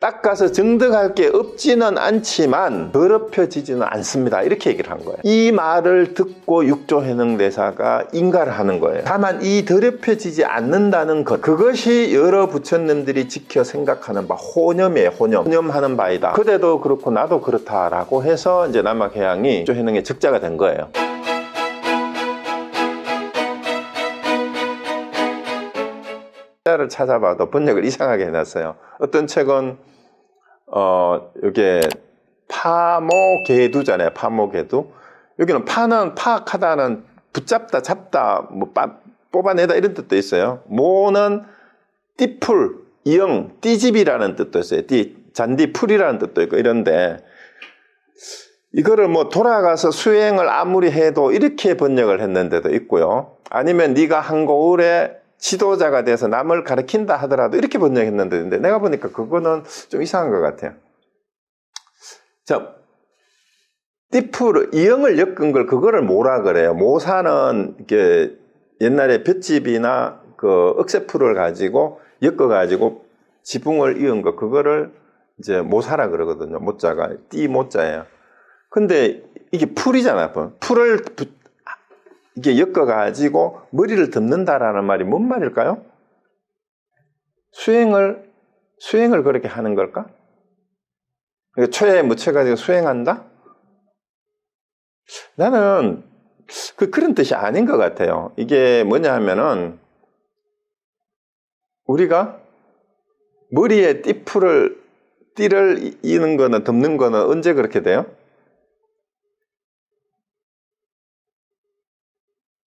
닦아서 정득할 게 없지는 않지만 더럽혀지지는 않습니다. 이렇게 얘기를 한 거예요. 이 말을 듣고 육조해능대사가 인가를 하는 거예요. 다만 이 더럽혀지지 않는다는 것, 그것이 여러 부처님들이 지켜 생각하는 바 호념이에요. 호념하는 바이다. 그대도 그렇고 나도 그렇다라고 해서 이제 남학해양이 육조해능의 적자가 된 거예요. 를 찾아봐도 번역을 이상하게 해놨어요. 어떤 책은 이게 파모개두잖아요. 파모개두. 여기는 파는 파악하다는 붙잡다, 잡다, 뭐 뽑아내다 이런 뜻도 있어요. 모는 띠풀, 이응, 띠집이라는 뜻도 있어요. 잔디풀이라는 뜻도 있고 이런데 이거를 뭐 돌아가서 수행을 아무리 해도 이렇게 번역을 했는데도 있고요. 아니면 네가 한고을에 지도자가 돼서 남을 가르친다 하더라도 이렇게 번역했는데 내가 보니까 그거는 좀 이상한 것 같아요. 자, 띠풀, 이응을 엮은 걸 그거를 뭐라 그래요? 모사는 이게 옛날에 볏짚이나 그 억새풀을 가지고 엮어가지고 지붕을 이은 거 그거를 이제 모사라 그러거든요. 모자가 띠 모자예요. 근데 이게 풀이잖아요. 풀을 이게 엮어가지고 머리를 덮는다라는 말이 뭔 말일까요? 수행을 그렇게 하는 걸까? 초에 묻혀가지고 수행한다? 나는 그런 뜻이 아닌 것 같아요. 이게 뭐냐 하면은 우리가 머리에 띠를 이는 거는 덮는 거는 언제 그렇게 돼요?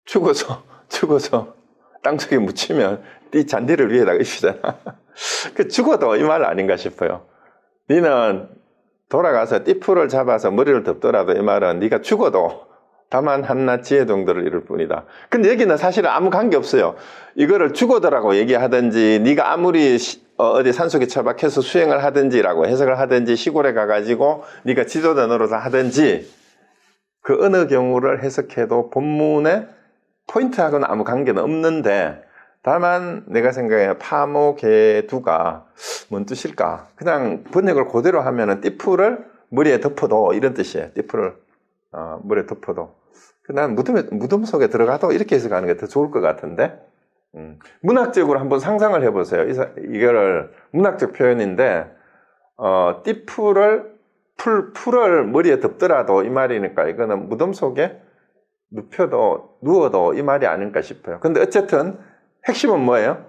죽어서 땅속에 묻히면 네 잔디를 위에다가 입히잖아. 그 죽어도 이 말 아닌가 싶어요. 너는 돌아가서 띠풀을 잡아서 머리를 덮더라도 이 말은 네가 죽어도 다만 한낱 지혜 정도를 이룰 뿐이다. 근데 여기는 사실은 아무 관계 없어요. 이거를 죽어더라고 얘기하든지 네가 아무리 어디 산속에 처박혀서 수행을 하든지라고 해석을 하든지 시골에 가가지고 네가 지도자 노릇을 하든지 그 어느 경우를 해석해도 본문에 포인트하고는 아무 관계는 없는데 다만 내가 생각해 파모개두가 뭔 뜻일까? 그냥 번역을 그대로 하면은 띠풀을 머리에 덮어도 이런 뜻이에요. 띠풀을 머리에 덮어도. 난 무덤 속에 들어가도 이렇게 해석하는 게 더 좋을 것 같은데 문학적으로 한번 상상을 해보세요. 이거를 문학적 표현인데 띠풀을 풀을 머리에 덮더라도 이 말이니까 이거는 무덤 속에 누워도 이 말이 아닐까 싶어요. 근데 어쨌든 핵심은 뭐예요?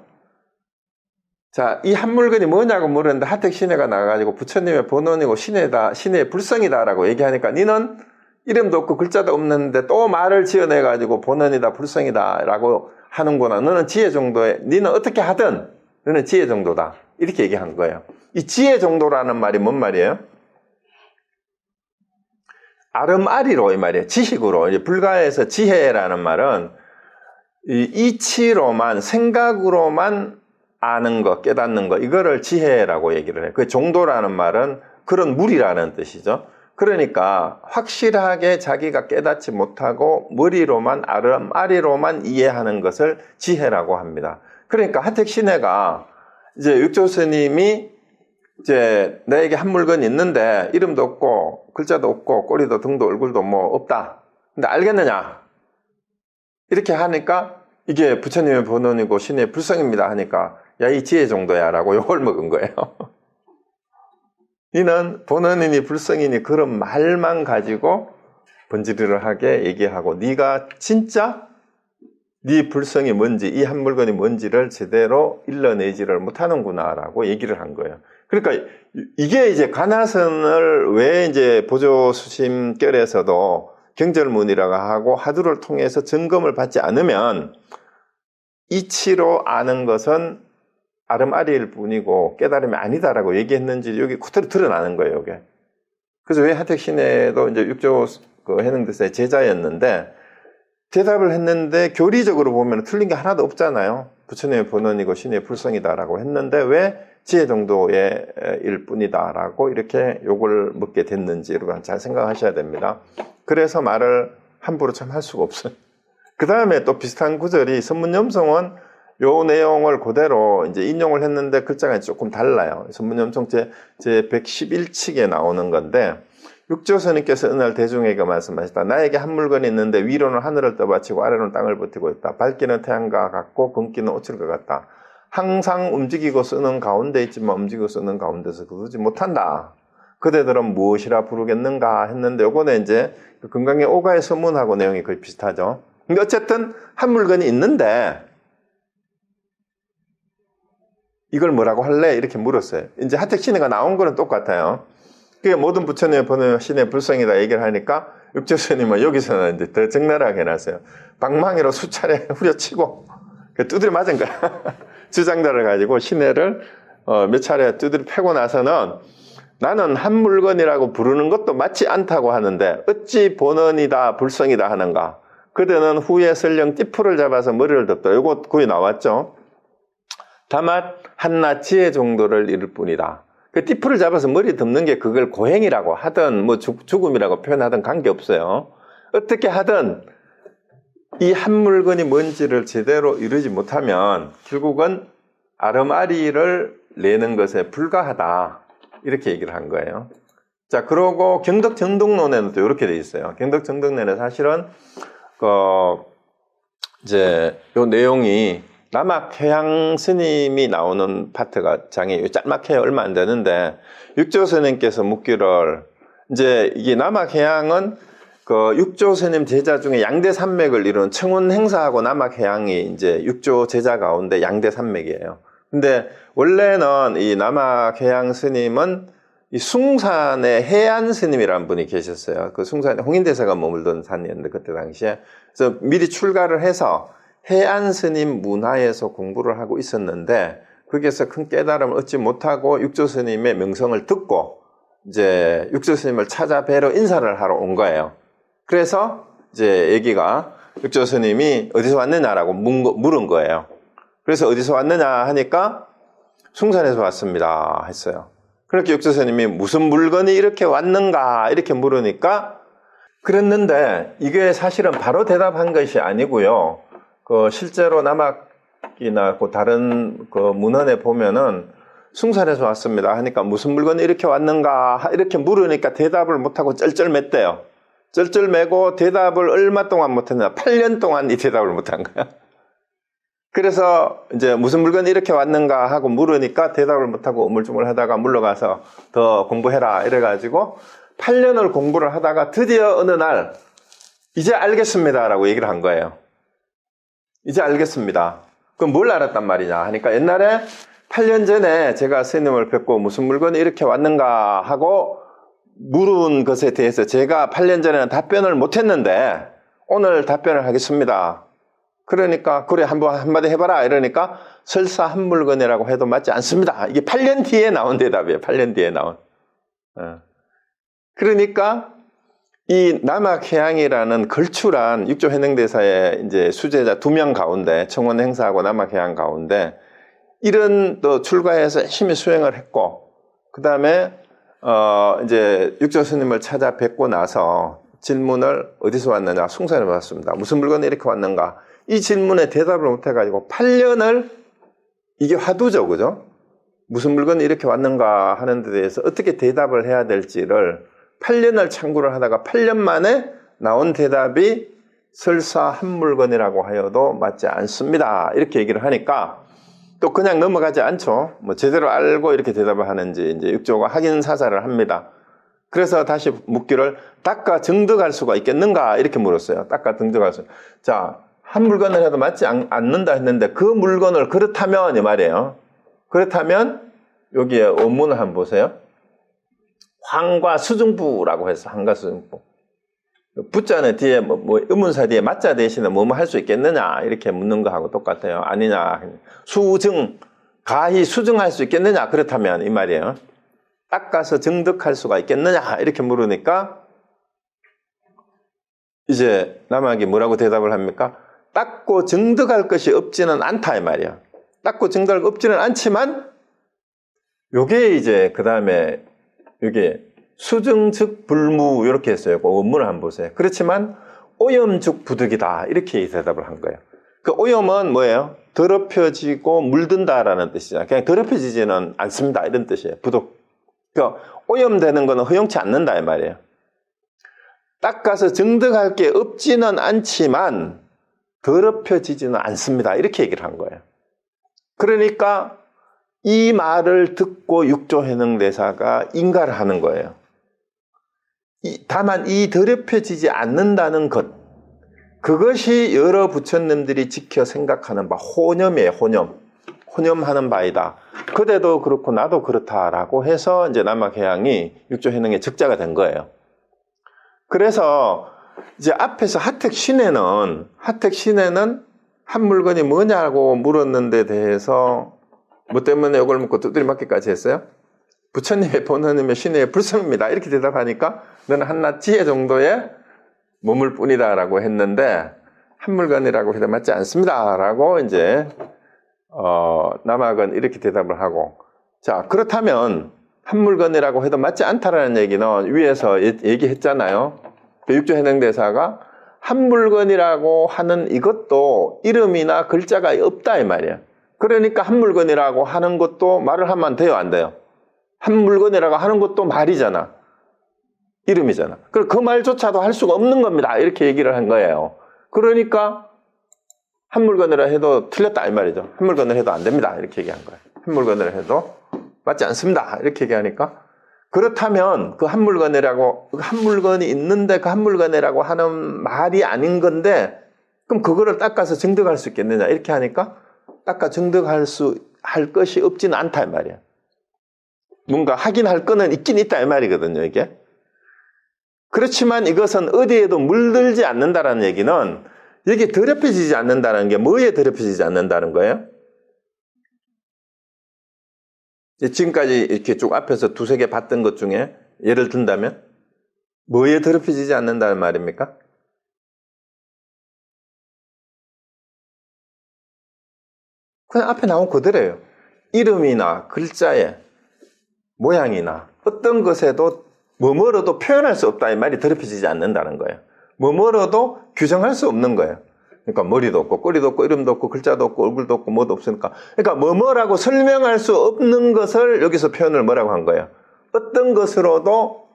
자, 이 한 물건이 뭐냐고 물었는데 하택신해가 나가가지고 부처님의 본원이고 신의 불성이다라고 얘기하니까 니는 이름도 없고 글자도 없는데 또 말을 지어내가지고 본원이다 불성이다라고 하는구나. 너는 지혜 정도에 니는 어떻게 하든 너는 지혜 정도다. 이렇게 얘기한 거예요. 이 지혜 정도라는 말이 뭔 말이에요? 아름아리로 이 말이에요. 지식으로. 이제 불가에서 지혜라는 말은 이치로만, 생각으로만 아는 것, 깨닫는 것, 이거를 지혜라고 얘기를 해요. 그 정도라는 말은 그런 무리라는 뜻이죠. 그러니까 확실하게 자기가 깨닫지 못하고 머리로만, 아름아리로만 이해하는 것을 지혜라고 합니다. 그러니까 하택신해가 이제 육조 스님이 이제 나에게 한 물건이 있는데 이름도 없고 글자도 없고 꼬리도 등도 얼굴도 뭐 없다. 근데 알겠느냐? 이렇게 하니까 이게 부처님의 본원이고 신의 불성입니다 하니까 야, 이 지혜 정도야 라고 욕을 먹은 거예요. 너는 본원이니 불성이니 그런 말만 가지고 번지르르하게 얘기하고 네가 진짜 네 불성이 뭔지 이 한 물건이 뭔지를 제대로 일러내지를 못하는구나 라고 얘기를 한 거예요. 그러니까 이게 이제 관하선을 왜 이제 보조수심결에서도 경절문이라고 하고 하두를 통해서 점검을 받지 않으면 이치로 아는 것은 아름아리일 뿐이고 깨달음이 아니다라고 얘기했는지 여기 그대로 드러나는 거예요, 이게. 그래서 왜 하택신해도 이제 육조 해능대사의 제자였는데 대답을 했는데 교리적으로 보면 틀린 게 하나도 없잖아요. 부처님의 본원이고 신의 불성이다라고 했는데 왜 지혜 정도의 일 뿐이다라고 이렇게 욕을 먹게 됐는지 여러분 잘 생각하셔야 됩니다. 그래서 말을 함부로 참 할 수가 없어요. 그 다음에 또 비슷한 구절이 선문염송은 요 내용을 그대로 이제 인용을 했는데 글자가 조금 달라요. 선문염총 제 111칙에 나오는 건데, 육조스님께서 어느 날 대중에게 말씀하셨다. 나에게 한 물건이 있는데 위로는 하늘을 떠받치고 아래로는 땅을 버티고 있다. 밝기는 태양과 같고 검기는 오칠과 같다. 항상 움직이고 쓰는 가운데 있지만 움직이고 쓰는 가운데서 그러지 못한다. 그대들은 무엇이라 부르겠는가 했는데, 요거는 이제 금강의 오가의 서문하고 내용이 거의 비슷하죠. 근데 어쨌든 한 물건이 있는데 이걸 뭐라고 할래? 이렇게 물었어요. 이제 하택신해가 나온 거는 똑같아요. 그게 모든 부처님의 번호 신의 불성이다 얘기를 하니까 육조스님은 여기서는 이제 더 적나라하게 해놨어요. 방망이로 수차례 후려치고 두드려 맞은 거야. 주장자를 가지고 신해를 몇 차례 두드려 패고 나서는 나는 한 물건이라고 부르는 것도 맞지 않다고 하는데 어찌 본원이다 불성이다 하는가. 그대는 후에 설령 띠풀을 잡아서 머리를 덮더라. 이거 거기 나왔죠. 다만 한낱 지혜 정도를 이룰 뿐이다. 그 띠풀을 잡아서 머리 덮는 게 그걸 고행이라고 하든 뭐 죽음이라고 표현하든 관계없어요. 어떻게 하든 이 한 물건이 뭔지를 제대로 이루지 못하면 결국은 아름아리를 내는 것에 불과하다. 이렇게 얘기를 한 거예요. 자, 그러고 경덕정덕론에는 또 이렇게 돼 있어요. 경덕정덕론에 사실은 이제 요 내용이 남학해양 스님이 나오는 파트가 장이 짤막해요. 얼마 안 되는데 육조 스님께서 묻기를 이제 이게 남학해양은 그 육조 스님 제자 중에 양대 산맥을 이루는 청운 행사하고 남학해양이 이제 육조 제자 가운데 양대 산맥이에요. 근데 원래는 이 남학해양 스님은 이 숭산의 해안 스님이라는 분이 계셨어요. 그 숭산에 홍인대사가 머물던 산이었는데 그때 당시에 그래서 미리 출가를 해서 해안 스님 문화에서 공부를 하고 있었는데 거기에서 큰 깨달음을 얻지 못하고 육조 스님의 명성을 듣고 이제 육조 스님을 찾아뵈러 인사를 하러 온 거예요. 그래서 이제 얘기가 육조 스님이 어디서 왔느냐라고 물은 거예요. 그래서 어디서 왔느냐 하니까 숭산에서 왔습니다 했어요. 그렇게 육조 스님이 무슨 물건이 이렇게 왔는가 이렇게 물으니까 그랬는데 이게 사실은 바로 대답한 것이 아니고요. 그 실제로 남학이나 그 다른 그 문헌에 보면은 숭산에서 왔습니다 하니까 무슨 물건이 이렇게 왔는가 이렇게 물으니까 대답을 못하고 쩔쩔맸대요. 쩔쩔매고 대답을 얼마 동안 못했나 8년 동안 이 대답을 못한 거야. 그래서 이제 무슨 물건이 이렇게 왔는가 하고 물으니까 대답을 못하고 우물쭈물하다가 물러가서 더 공부해라 이래가지고 8년을 공부를 하다가 드디어 어느 날 이제 알겠습니다라고 얘기를 한 거예요. 이제 알겠습니다. 그럼 뭘 알았단 말이냐 하니까 옛날에 8년 전에 제가 스님을 뵙고 무슨 물건이 이렇게 왔는가 하고 물은 것에 대해서 제가 8년 전에는 답변을 못했는데 오늘 답변을 하겠습니다. 그러니까 그래 한마디 해봐라 이러니까 설사 한 물건이라고 해도 맞지 않습니다. 이게 8년 뒤에 나온 대답이에요. 8년 뒤에 나온. 그러니까 이 남학해양이라는 걸출한 육조 해능대사의 이제 수제자 2명 가운데 청원 행사하고 남학해양 가운데 이런 또 출가해서 열심히 수행을 했고 그 다음에 이제 육조 스님을 찾아뵙고 나서 질문을 어디서 왔느냐 숭산에서 왔습니다. 무슨 물건이 이렇게 왔는가 이 질문에 대답을 못해가지고 8년을 이게 화두죠, 그죠? 무슨 물건이 이렇게 왔는가 하는 데 대해서 어떻게 대답을 해야 될지를 8년을 참고를 하다가 8년 만에 나온 대답이 설사 한 물건이라고 하여도 맞지 않습니다. 이렇게 얘기를 하니까 또 그냥 넘어가지 않죠. 뭐 제대로 알고 이렇게 대답을 하는지 이제 육조가 확인 사살을 합니다. 그래서 다시 묻기를 닦아 증득할 수가 있겠는가 이렇게 물었어요. 닦아 증득할 수. 자, 한 물건을 해도 맞지 않는다 했는데 그 물건을 그렇다면 이 말이에요. 그렇다면 여기에 원문을 한번 보세요. 황과 수중부라고 해서 황과 수중부. 부자는 뒤에 뭐 의문사 뒤에 맞자 대신에 뭐뭐 할 수 있겠느냐 이렇게 묻는 거하고 똑같아요. 아니냐. 수증 가히 수증할 수 있겠느냐 그렇다면 이 말이에요. 닦아서 증득할 수가 있겠느냐 이렇게 물으니까 이제 남학이 뭐라고 대답을 합니까? 닦고 증득할 것이 없지는 않다 이 말이야. 닦고 증득할 것 없지는 않지만 요게 이제 그 다음에 요게 수증즉 불무 이렇게 했어요. 그 원문을 한번 보세요. 그렇지만 오염죽 부득이다 이렇게 대답을 한 거예요. 그 오염은 뭐예요? 더럽혀지고 물든다라는 뜻이잖아요. 그냥 더럽혀지지는 않습니다. 이런 뜻이에요. 부득. 그러니까 오염되는 거는 허용치 않는다 이 말이에요. 닦아서 증득할 게 없지는 않지만 더럽혀지지는 않습니다. 이렇게 얘기를 한 거예요. 그러니까 이 말을 듣고 육조해능대사가 인가를 하는 거예요. 다만 이 더럽혀지지 않는다는 것, 그것이 여러 부처님들이 지켜 생각하는 바 호념이에요. 호념하는 바이다. 그대도 그렇고 나도 그렇다라고 해서 이제 남학해양이 육조해능의 적자가 된 거예요. 그래서 이제 앞에서 하택신에는 한 물건이 뭐냐고 물었는데 대해서 뭐 때문에 이걸 묻고 두드리 맞기까지 했어요? 부처님의 본원님의 신의 불성입니다. 이렇게 대답하니까 너는 한낱 지혜 정도의 몸을 뿐이다 라고 했는데 한 물건이라고 해도 맞지 않습니다 라고 이제 남학은 이렇게 대답을 하고, 자 그렇다면 한 물건이라고 해도 맞지 않다라는 얘기는 위에서 얘기했잖아요. 육조해능대사가 한 물건이라고 하는 이것도 이름이나 글자가 없다 이 말이에요. 그러니까 한 물건이라고 하는 것도 말을 하면 돼요 안 돼요? 한 물건이라고 하는 것도 말이잖아. 이름이잖아. 그럼 그 말조차도 할 수가 없는 겁니다. 이렇게 얘기를 한 거예요. 그러니까 한 물건이라 해도 틀렸다 이 말이죠. 한 물건을 해도 안 됩니다. 이렇게 얘기한 거예요. 한 물건을 해도 맞지 않습니다. 이렇게 얘기하니까, 그렇다면 그 한 물건이 있는데 그 한 물건이라고 하는 말이 아닌 건데 그럼 그거를 닦아서 증득할 수 있겠느냐 이렇게 하니까 닦아 증득할 것이 없지는 않다 이 말이야. 뭔가 하긴 할 거는 있긴 있다 이 말이거든요 이게. 그렇지만 이것은 어디에도 물들지 않는다라는 얘기는 여기 더럽혀지지 않는다는 게 뭐에 더럽혀지지 않는다는 거예요? 지금까지 이렇게 쭉 앞에서 두세 개 봤던 것 중에 예를 든다면 뭐에 더럽혀지지 않는다는 말입니까? 그냥 앞에 나온 그대로예요. 이름이나 글자에 모양이나 어떤 것에도 뭐뭐로도 표현할 수 없다 이 말이 더럽혀지지 않는다는 거예요. 뭐뭐로도 규정할 수 없는 거예요. 그러니까 머리도 없고 꼬리도 없고 이름도 없고 글자도 없고 얼굴도 없고 뭐도 없으니까, 그러니까 뭐뭐라고 설명할 수 없는 것을 여기서 표현을 뭐라고 한 거예요? 어떤 것으로도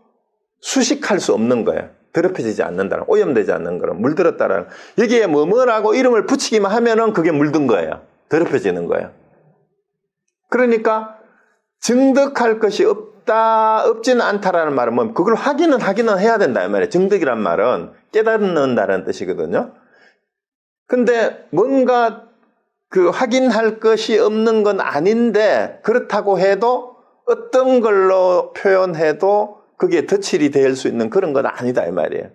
수식할 수 없는 거예요. 더럽혀지지 않는다는, 오염되지 않는 거는 물들었다라는, 여기에 뭐뭐라고 이름을 붙이기만 하면은 그게 물든 거예요. 더럽혀지는 거예요. 그러니까 증득할 것이 없지는 않다라는 말은 뭐 그걸 확인은 해야 된다 이 말이에요. 증득이란 말은 깨닫는다는 뜻이거든요. 근데 뭔가 그 확인할 것이 없는 건 아닌데 그렇다고 해도 어떤 걸로 표현해도 그게 덧칠이 될 수 있는 그런 건 아니다 이 말이에요.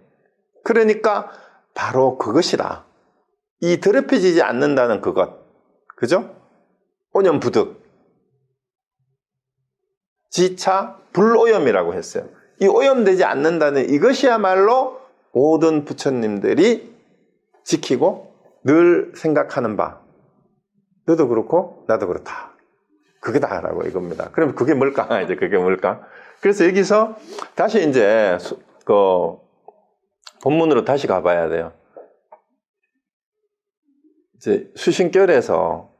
그러니까 바로 그것이다. 이 더럽혀지지 않는다는 그것, 그죠? 오염부득, 지차 불오염이라고 했어요. 이 오염되지 않는다는 이것이야말로 모든 부처님들이 지키고 늘 생각하는 바, 너도 그렇고 나도 그렇다, 그게 다라고 이겁니다. 그럼 그게 뭘까? 이제 그게 뭘까? 그래서 여기서 다시 이제 그 본문으로 다시 가봐야 돼요. 이제 수신결에서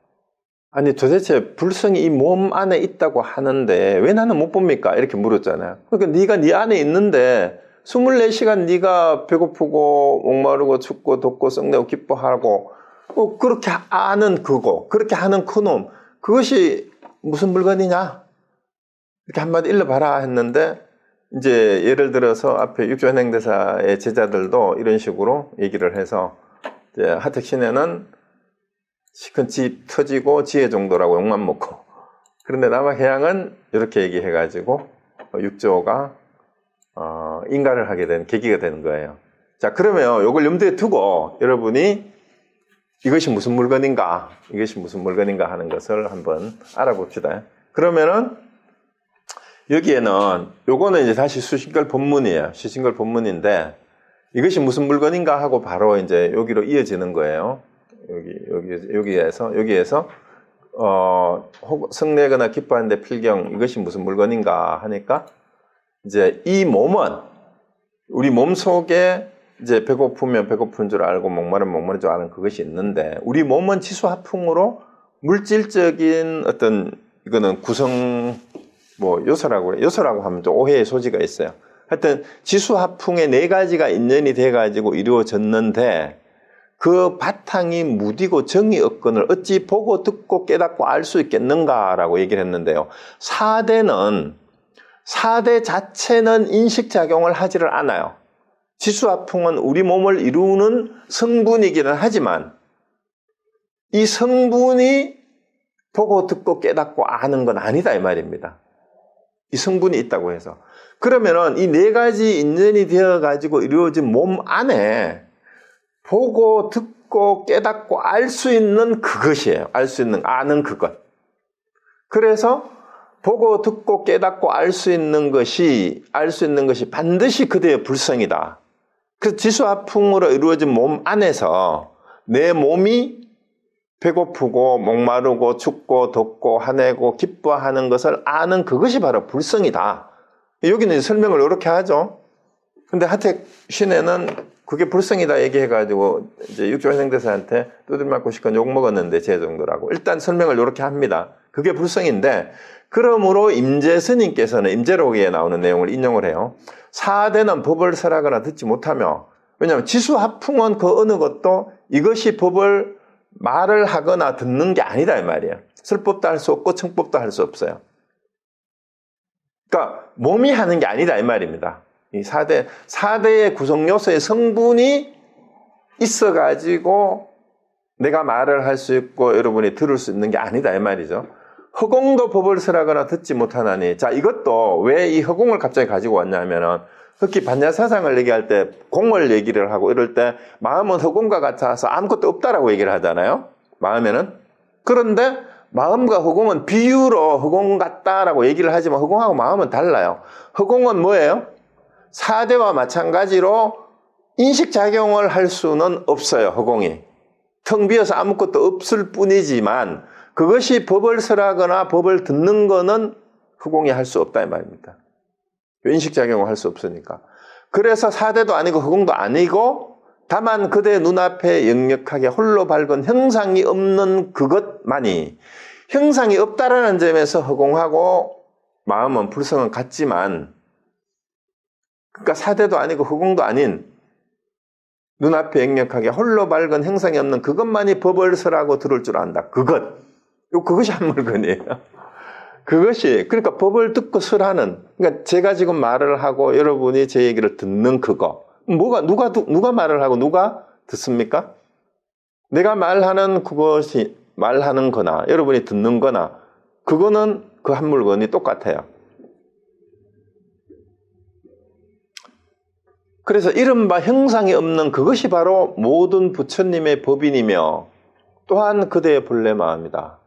아니 도대체 불성이 이 몸 안에 있다고 하는데 왜 나는 못 봅니까? 이렇게 물었잖아요. 그러니까 네가 네 안에 있는데 24시간 네가 배고프고 목마르고 춥고 덥고 썩내고 기뻐하고 그렇게 아는 그거, 그렇게 하는 그놈, 그것이 무슨 물건이냐? 이렇게 한마디 일러봐라 했는데, 이제 예를 들어서 앞에 육조현행대사의 제자들도 이런 식으로 얘기를 해서, 이제 하택신에는 시큰 집 터지고 지혜 정도라고 욕만 먹고, 그런데 남학해양은 이렇게 얘기해가지고 육조가 인가를 하게 된 계기가 되는 거예요. 자, 그러면 이걸 염두에 두고 여러분이 이것이 무슨 물건인가 하는 것을 한번 알아봅시다. 그러면은 여기에는 요거는 이제 다시 수신걸 본문이에요. 수신걸 본문인데 이것이 무슨 물건인가 하고 바로 이제 여기로 이어지는 거예요. 여기에서 성내거나 기뻐하는데 필경, 이것이 무슨 물건인가 하니까 이제 이 몸은 우리 몸 속에 이제 배고프면 배고픈 줄 알고 목마르면 목마른 줄 아는 그것이 있는데 우리 몸은 지수화풍으로 물질적인 어떤 이거는 구성 뭐 요소라고 그래. 요소라고 하면 또 오해의 소지가 있어요. 하여튼 지수화풍의 4가지가 인연이 돼가지고 이루어졌는데 그 바탕이 무디고 정이 없건을 어찌 보고 듣고 깨닫고 알 수 있겠는가라고 얘기를 했는데요. 4대는 4대 자체는 인식작용을 하지를 않아요. 지수화풍은 우리 몸을 이루는 성분이기는 하지만 이 성분이 보고 듣고 깨닫고 아는 건 아니다 이 말입니다. 이 성분이 있다고 해서. 그러면은 이 4가지 인연이 되어가지고 이루어진 몸 안에 보고 듣고 깨닫고 알 수 있는 그것이에요. 알 수 있는 아는 그것. 그래서 보고 듣고 깨닫고 알 수 있는 것이 반드시 그대의 불성이다. 그래서 지수화풍으로 이루어진 몸 안에서 내 몸이 배고프고 목마르고 춥고 덥고 화내고 기뻐하는 것을 아는 그것이 바로 불성이다. 여기는 설명을 이렇게 하죠. 근데 하택 신에는 그게 불성이다 얘기해가지고 이제 육조회생대사한테 두드려 맞고 싶건 욕 먹었는데 제 정도라고. 일단 설명을 이렇게 합니다. 그게 불성인데 그러므로 임재스님께서는 임재록에 나오는 내용을 인용을 해요. 4대는 법을 설하거나 듣지 못하며 왜냐하면 지수화풍은 그 어느 것도 이것이 법을 말을 하거나 듣는 게 아니다 이 말이에요. 설법도 할 수 없고 청법도 할 수 없어요. 그러니까 몸이 하는 게 아니다 이 말입니다. 이 4대의 구성 요소의 성분이 있어가지고 내가 말을 할 수 있고 여러분이 들을 수 있는 게 아니다 이 말이죠. 허공도 법을 설하거나 듣지 못하나니. 자, 이것도 왜 이 허공을 갑자기 가지고 왔냐면은 특히 반야사상을 얘기할 때 공을 얘기를 하고 이럴 때 마음은 허공과 같아서 아무것도 없다라고 얘기를 하잖아요. 마음에는. 그런데 마음과 허공은 비유로 허공 같다라고 얘기를 하지만 허공하고 마음은 달라요. 허공은 뭐예요? 4대와 마찬가지로 인식작용을 할 수는 없어요. 허공이. 텅 비어서 아무것도 없을 뿐이지만 그것이 법을 설하거나 법을 듣는 거는 허공이 할 수 없다 이 말입니다. 인식작용을 할 수 없으니까. 그래서 4대도 아니고 허공도 아니고 다만 그대 눈앞에 역력하게 홀로 밝은 형상이 없는 그것만이 형상이 없다라는 점에서 허공하고 마음은 불성은 같지만 그러니까 4대도 아니고 허공도 아닌 눈앞에 역력하게 홀로 밝은 형상이 없는 그것만이 법을 설하고 들을 줄 안다. 그것이 한 물건이에요. 그것이 그러니까 법을 듣고 설하는 그러니까 제가 지금 말을 하고 여러분이 제 얘기를 듣는 그거 누가 말을 하고 누가 듣습니까? 내가 말하는 그것이 말하는 거나 여러분이 듣는 거나 그거는 그 한 물건이 똑같아요. 그래서 이른바 형상이 없는 그것이 바로 모든 부처님의 법인이며 또한 그대의 본래 마음이다.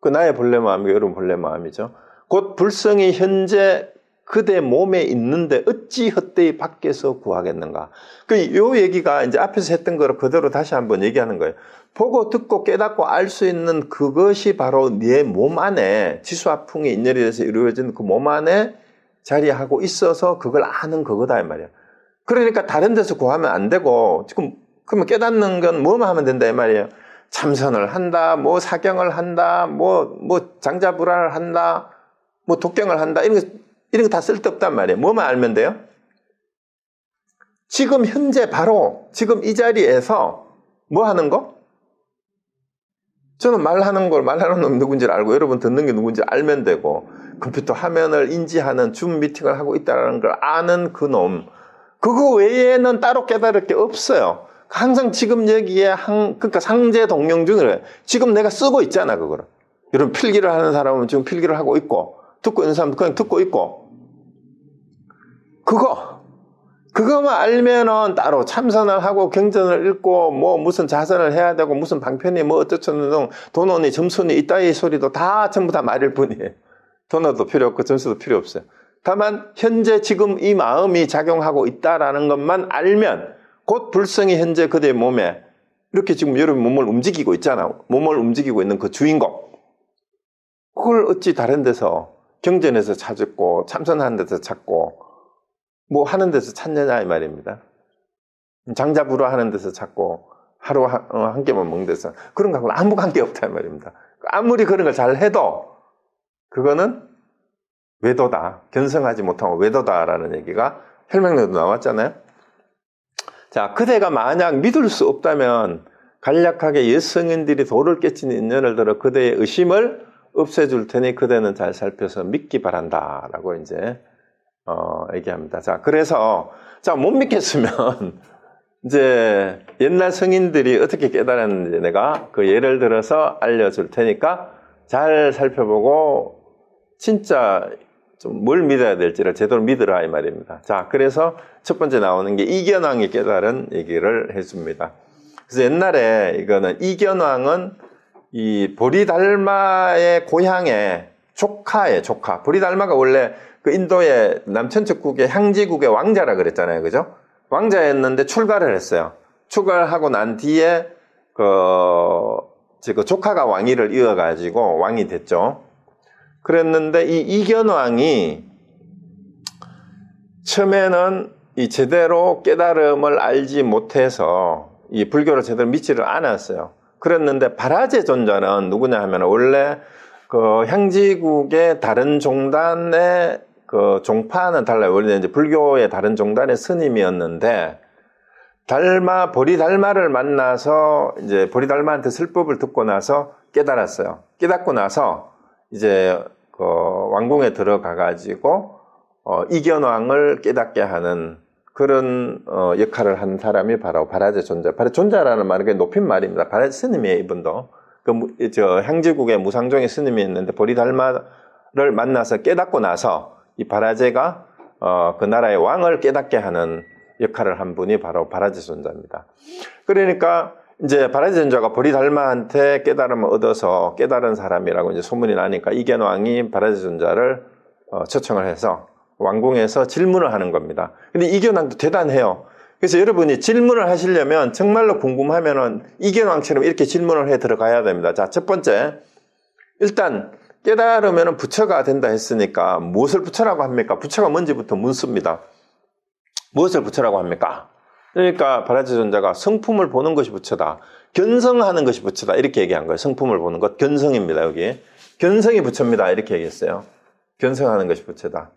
그 나의 본래 마음이고 여러분 본래 마음이죠. 곧 불성이 현재 그대 몸에 있는데 어찌 헛되이 밖에서 구하겠는가. 요 얘기가 이제 앞에서 했던 거를 그대로 다시 한번 얘기하는 거예요. 보고 듣고 깨닫고 알 수 있는 그것이 바로 네 몸 안에 지수화풍이 인연이 돼서 이루어진 그 몸 안에 자리하고 있어서 그걸 아는 그거다 이 말이야. 그러니까 다른 데서 구하면 안 되고 지금 그러면 깨닫는 건 뭐만 하면 된다 이 말이에요. 참선을 한다, 뭐 사경을 한다, 뭐 장자불안을 한다, 뭐 독경을 한다 이런 거 다 쓸데없단 말이에요. 뭐만 알면 돼요? 지금 현재 바로 지금 이 자리에서 뭐 하는 거? 저는 말하는 놈 누군지를 알고 여러분 듣는 게 누군지 알면 되고 컴퓨터 화면을 인지하는 줌 미팅을 하고 있다는 걸 아는 그 놈. 그거 외에는 따로 깨달을 게 없어요. 항상 지금 여기에 그러니까 상제 동명중을 해요. 지금 내가 쓰고 있잖아 그거를. 여러분 필기를 하는 사람은 지금 필기를 하고 있고 듣고 있는 사람은 그냥 듣고 있고 그거만 알면은 따로 참선을 하고 경전을 읽고 뭐 무슨 자선을 해야 되고 무슨 방편이 뭐 어쩌고저쩌고 돈원이 점순이 이따위 소리도 다 전부 다 말일 뿐이에요. 돈어도 필요 없고 점수도 필요 없어요. 다만 현재 지금 이 마음이 작용하고 있다라는 것만 알면 곧 불성이 현재 그대의 몸에 이렇게 지금 여러분 몸을 움직이고 있잖아. 몸을 움직이고 있는 그 주인공. 그걸 어찌 다른 데서 경전에서 찾았고 참선하는 데서 찾고 뭐 하는 데서 찾느냐 이 말입니다. 장자부로 하는 데서 찾고 하루 한 끼만 먹는 데서 그런 거하고는 아무 관계 없다 이 말입니다. 아무리 그런 걸 잘 해도 그거는 외도다. 견성하지 못하고 외도다라는 얘기가 혈맹론에도 나왔잖아요. 자, 그대가 만약 믿을 수 없다면 간략하게 옛 성인들이 도를 깨친 인연을 들어 그대의 의심을 없애줄 테니 그대는 잘 살펴서 믿기 바란다라고 이제 얘기합니다. 자, 그래서 자, 못 믿겠으면 이제 옛날 성인들이 어떻게 깨달았는지 내가 그 예를 들어서 알려줄 테니까 잘 살펴보고 진짜 좀 뭘 믿어야 될지를 제대로 믿으라 이 말입니다. 자, 그래서 첫 번째 나오는 게 이견왕이 깨달은 얘기를 해줍니다. 그래서 옛날에 이거는 이견왕은 이 보리달마의 고향의 조카예요, 조카. 보리달마가 원래 그 인도의 남천척국의 향지국의 왕자라 그랬잖아요, 그죠? 왕자였는데 출가를 했어요. 출가를 난 뒤에 그 조카가 왕위를 이어가지고 왕이 됐죠. 그랬는데 이 이견왕이 처음에는 이 제대로 깨달음을 알지 못해서 이 불교를 제대로 믿지를 않았어요. 그랬는데 바라제 존자는 누구냐 하면 원래 그 향지국의 다른 종단의 그 종파는 달라요. 원래 이제 불교의 다른 종단의 스님이었는데 보리달마를 만나서 이제 보리달마한테 설법을 듣고 나서 깨달았어요. 깨닫고 나서 이제 그 왕궁에 들어가 가지고 이견왕을 깨닫게 하는 그런 역할을 한 사람이 바로 바라제 존자. 바라제 존자라는 말은 높인 말입니다. 바라제 스님이에요, 이분도. 향지국의 무상종의 스님이 있는데 보리달마를 만나서 깨닫고 나서 이 바라제가 그 나라의 왕을 깨닫게 하는 역할을 한 분이 바로 바라제 존자입니다. 그러니까 이제 바라제 존자가 보리달마한테 깨달음을 얻어서 깨달은 사람이라고 이제 소문이 나니까 이견왕이 바라제 존자를 초청을 해서 왕궁에서 질문을 하는 겁니다. 근데 이견왕도 대단해요. 그래서 여러분이 질문을 하시려면 정말로 궁금하면은 이견왕처럼 이렇게 질문을 해 들어가야 됩니다. 자, 첫 번째. 일단 깨달으면은 부처가 된다 했으니까 무엇을 부처라고 합니까? 부처가 뭔지부터 묻습니다. 무엇을 부처라고 합니까? 그러니까 바라제 존자가 성품을 보는 것이 부처다. 견성하는 것이 부처다. 이렇게 얘기한 거예요. 성품을 보는 것. 견성입니다, 여기. 견성이 부처입니다. 이렇게 얘기했어요. 견성하는 것이 부처다.